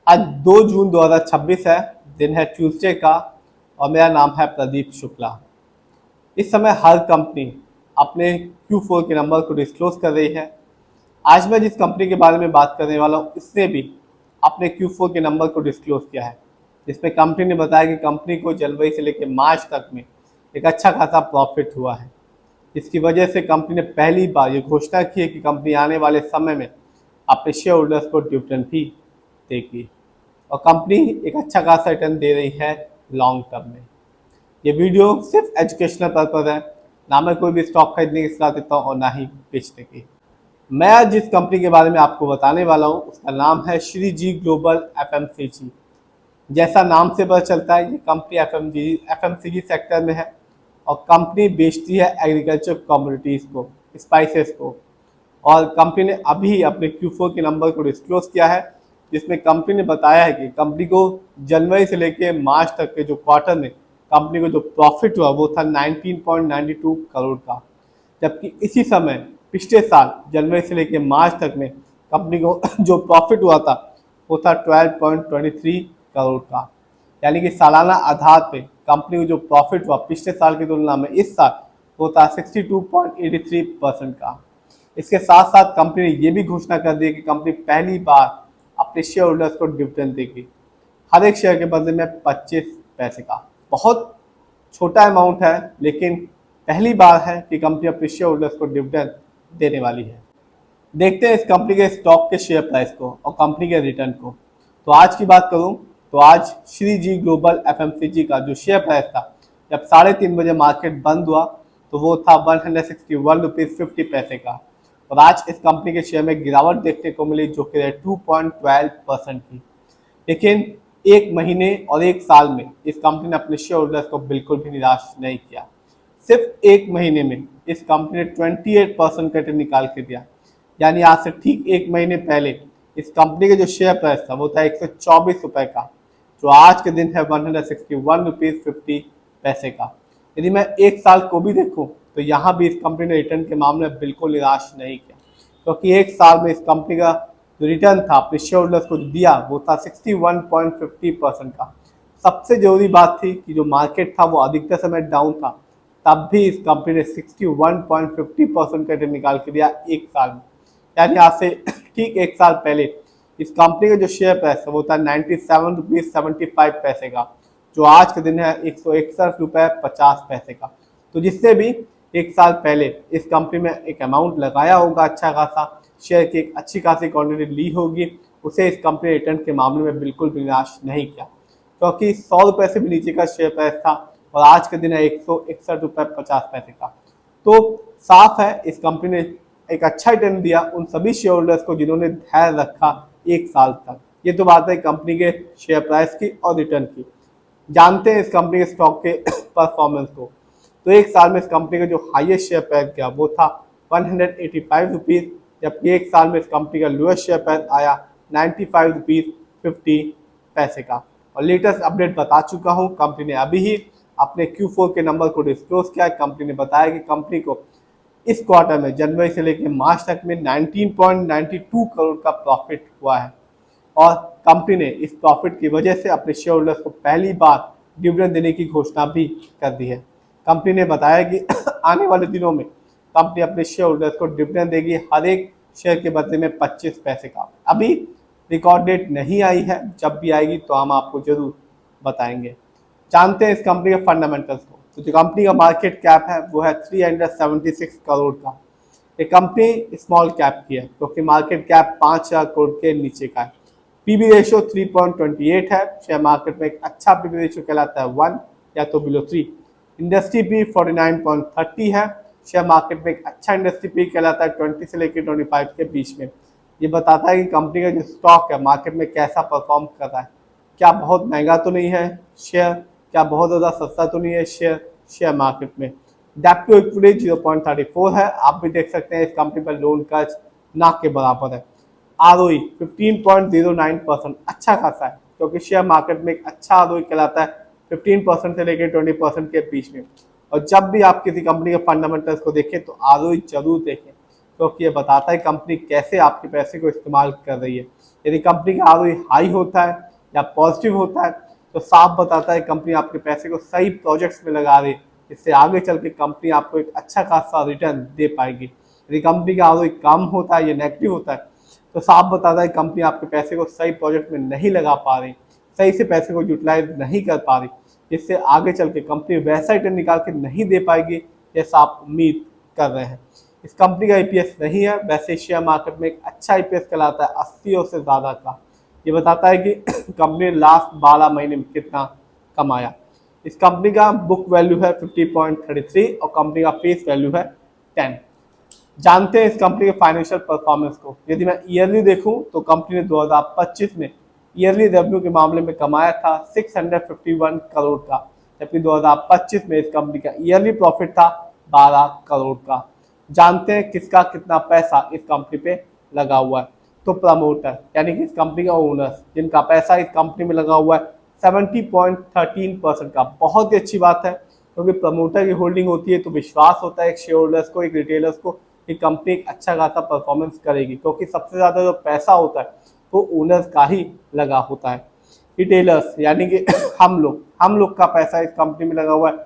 आज 2 जून 2026 है, दिन है ट्यूसडे का और मेरा नाम है प्रदीप शुक्ला। इस समय हर कंपनी अपने Q4 के नंबर को डिस्क्लोज कर रही है। आज मैं जिस कंपनी के बारे में बात करने वाला हूँ इसने भी अपने Q4 के नंबर को डिस्क्लोज किया है, जिसमें कंपनी ने बताया कि कंपनी को जनवरी से लेकर मार्च तक में एक अच्छा खासा प्रॉफिट हुआ है। इसकी वजह से कंपनी ने पहली बार ये घोषणा की है कि कंपनी आने वाले समय में अपने शेयर होल्डर्स को डिविडेंड भी देगी और कंपनी एक अच्छा खासा रिटर्न दे रही है लॉन्ग टर्म में। ये वीडियो सिर्फ एजुकेशनल पर्पज है, ना मैं कोई भी स्टॉक खरीदने की सलाह देता हूँ और ना ही बेचने की। मैं आज जिस कंपनी के बारे में आपको बताने वाला हूँ उसका नाम है श्री जी ग्लोबल FMCG। जैसा नाम से पता चलता है ये कंपनी FMCG सेक्टर में है और कंपनी बेचती है एग्रीकल्चर कमोडिटीज़ को, स्पाइसेस को। और कंपनी ने अभी अपने Q4 के नंबर को डिस्क्लोज किया है, जिसमें कंपनी ने बताया है कि कंपनी को जनवरी से लेकर मार्च तक के जो क्वार्टर में कंपनी को जो प्रॉफिट हुआ वो था 19.92 करोड़ का, जबकि इसी समय पिछले साल जनवरी से लेकर मार्च तक में कंपनी को जो प्रॉफिट हुआ था वो था 12.23 करोड़ का। यानी कि सालाना आधार पे कंपनी को जो प्रॉफिट हुआ पिछले साल की तुलना में इस साल वो था 62.83% का। इसके साथ साथ कंपनी ने ये भी घोषणा कर दी कि कंपनी पहली बार अपने शेयर होल्डर्स को डिविडेंड देगी, हर एक शेयर के बदले में 25 पैसे का। बहुत छोटा अमाउंट है, लेकिन पहली बार है कि कंपनी अपने शेयर होल्डर्स को डिविडेंड देने वाली है। देखते हैं इस कंपनी के स्टॉक के शेयर प्राइस को और कंपनी के रिटर्न को। तो आज की बात करूं तो आज श्री जी ग्लोबल FMCG का जो शेयर प्राइस था, जब 3:30 बजे मार्केट बंद हुआ तो वो था 161 रुपीज़ 50 पैसे का। और आज इस कंपनी के शेयर में गिरावट देखने को मिली जो कि 2.12% की। लेकिन एक महीने और एक साल में इस कंपनी ने अपने शेयर होल्डर्स को बिल्कुल भी निराश नहीं किया। सिर्फ एक महीने में इस कंपनी ने 28% का रिटर्न निकाल के दिया। यानी आज से ठीक एक महीने पहले इस कंपनी के जो शेयर प्राइस था वो था 124 रुपये का, जो आज के दिन है 161 रुपीज़ 50 पैसे का। यदि मैं एक साल को भी देखूं तो यहाँ भी इस कंपनी ने रिटर्न के मामले में बिल्कुल निराश नहीं किया, क्योंकि एक साल में इस कंपनी का जो रिटर्न था अपने शेयर होल्डर्स को दिया वो था 61.50% का। सबसे जरूरी बात थी कि जो मार्केट था वो अधिकतर समय डाउन था, तब भी इस कंपनी ने 61.50% का रिटर्न निकाल के दिया एक साल में। यानी आज से ठीक एक साल पहले इस कंपनी का जो शेयर प्राइस है वो था 97 रुपीज़ 75 पैसे का, जो आज के दिन है 161 रुपये 50 पैसे का। तो जिससे भी एक साल पहले इस कंपनी में एक अमाउंट लगाया होगा अच्छा खासा, शेयर की एक अच्छी खासी क्वांटिटी ली होगी, उसे इस कंपनी रिटर्न के मामले में बिल्कुल भी निराश नहीं किया, क्योंकि 100 रुपये से भी नीचे का शेयर प्राइस था और आज के दिन है 161 रुपये 50 पैसे का। तो साफ है इस कंपनी ने एक अच्छा रिटर्न दिया उन सभी शेयर होल्डर्स को जिन्होंने धैर्य रखा एक साल तक। ये तो बात है कंपनी के शेयर प्राइस की और रिटर्न की। जानते हैं इस कंपनी के स्टॉक के परफॉर्मेंस को। तो एक साल में इस कंपनी का जो हाईएस्ट शेयर प्राइस गया वो था 185 रुपीज़, जबकि एक साल में इस कंपनी का लोएस्ट शेयर प्राइस आया 95 रुपीज़ 50 पैसे का। और लेटेस्ट अपडेट बता चुका हूँ, कंपनी ने अभी ही अपने Q4 के नंबर को डिस्क्लोज किया। कंपनी ने बताया कि कंपनी को इस क्वार्टर में जनवरी से लेकर मार्च तक में 19.92 करोड़ का प्रॉफिट हुआ है और कंपनी ने इस प्रॉफिट की वजह से अपने शेयर होल्डर्स को पहली बार डिविडेंड देने की घोषणा भी कर दी है। कंपनी ने बताया कि आने वाले दिनों में कंपनी अपने शेयर होल्डर्स को डिविडेंड देगी, हर एक शेयर के बदले में 25 पैसे का। अभी रिकॉर्ड डेट नहीं आई है, जब भी आएगी तो हम आपको जरूर बताएंगे। जानते हैं इस कंपनी के फंडामेंटल्स को। तो जो कंपनी का मार्केट कैप है वो है 376 करोड़ का। ये कंपनी स्मॉल कैप की है क्योंकि मार्केट कैप 5,000 करोड़ के नीचे का है। पीबी रेशियो 3.28 है। शेयर मार्केट में एक अच्छा पीबी रेशियो कहलाता है 1 या तो बिलो 3। इंडस्ट्री पी 49.30 है। शेयर मार्केट में एक अच्छा इंडस्ट्री पी कहलाता है 20 से लेकर 25 के बीच में। ये बताता है कि कंपनी का जो स्टॉक है मार्केट में कैसा परफॉर्म कर रहा है, क्या बहुत महंगा तो नहीं है शेयर, क्या बहुत ज़्यादा सस्ता तो नहीं है शेयर मार्केट में। डेट टू इक्विटी 0.34 है। आप भी देख सकते हैं इस कंपनी पर लोन कर्ज ना के बराबर है। ROE 15.09% अच्छा खासा है, क्योंकि शेयर मार्केट में एक अच्छा ROE कहलाता है 15% से लेकर 20% के बीच में। और जब भी आप किसी कंपनी के फंडामेंटल्स को देखें तो ROE जरूर देखें, क्योंकि ये बताता है कंपनी कैसे आपके पैसे को इस्तेमाल कर रही है। यदि कंपनी का आरओई हाई होता है या पॉजिटिव होता है तो साफ बताता है कंपनी आपके पैसे को सही प्रोजेक्ट्स में लगा रही है, इससे आगे चल के कंपनी आपको एक अच्छा खासा रिटर्न दे पाएगी। यदि कंपनी का आरओई कम होता है या नेगेटिव होता है तो साफ बताता है कंपनी आपके पैसे को सही प्रोजेक्ट में नहीं लगा पा रही, सही से पैसे को यूटिलाइज नहीं कर पा रही, जिससे आगे चल के कंपनी वैसा रिटर्न निकाल के नहीं दे पाएगी जैसा आप उम्मीद कर रहे हैं। इस कंपनी का ईपीएस नहीं है, वैसे शेयर मार्केट में एक अच्छा ईपीएस कहलाता है 80 और से ज़्यादा का। ये बताता है कि कंपनी ने लास्ट 12 महीने में कितना कमाया। इस कंपनी का बुक वैल्यू है 50.33 और कंपनी का फेस वैल्यू है 10। जानते हैं इस कंपनी के फाइनेंशियल परफॉर्मेंस को। यदि मैं ईयरली देखूं तो कंपनी ने 2025 में ईयरली रेवेन्यू के मामले में कमाया था 651 करोड़ का, जबकि 2025 में इस कंपनी का ईयरली प्रॉफिट था 12 करोड़ का। जानते हैं किसका कितना पैसा इस कंपनी पे लगा हुआ है। तो प्रमोटर यानी कि इस कंपनी का ओनर्स जिनका पैसा इस कंपनी में लगा हुआ है 70.13% का। बहुत ही अच्छी बात है, क्योंकि प्रमोटर की होल्डिंग होती है तो विश्वास होता है एक शेयर होल्डर्स को, एक रिटेलर्स को कि कंपनी एक अच्छा खासा परफॉर्मेंस करेगी, क्योंकि सबसे ज़्यादा जो पैसा होता है वो ओनर्स का ही लगा होता है। रिटेलर्स यानी कि हम लोग का पैसा इस कंपनी में लगा हुआ है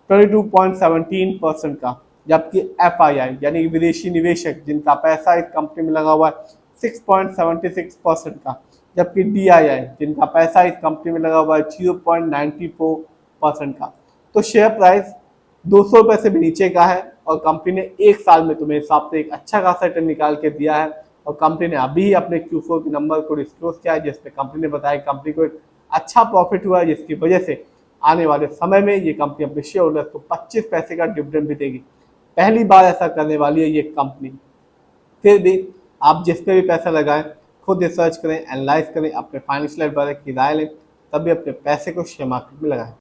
22.17% का, जबकि एफआईआई यानी कि विदेशी निवेशक जिनका पैसा इस कंपनी में लगा हुआ है 6.76% का, जबकि डीआईआई जिनका पैसा इस कंपनी में लगा हुआ है 0.94% का। तो शेयर प्राइस 200 रुपये से भी नीचे का है और कंपनी ने एक साल में तुम्हें हिसाब से एक अच्छा खासा रिटर्न निकाल के दिया है। और कंपनी ने अभी ही अपने Q4 के नंबर को डिस्क्लोज किया है, जिसमें कंपनी ने बताया कंपनी को एक अच्छा प्रॉफिट हुआ है, जिसकी वजह से आने वाले समय में ये कंपनी अपने शेयर होल्डर्स को 25 पैसे का डिविडेंड भी देगी। पहली बार ऐसा करने वाली है ये कंपनी। फिर भी आप जिस पे भी पैसा लगाएं खुद रिसर्च करें, एनालाइज करें, अपने फाइनेंशियल एडवाइजर की राय लें, तभी अपने पैसे को शेयर मार्केट में लगाएं।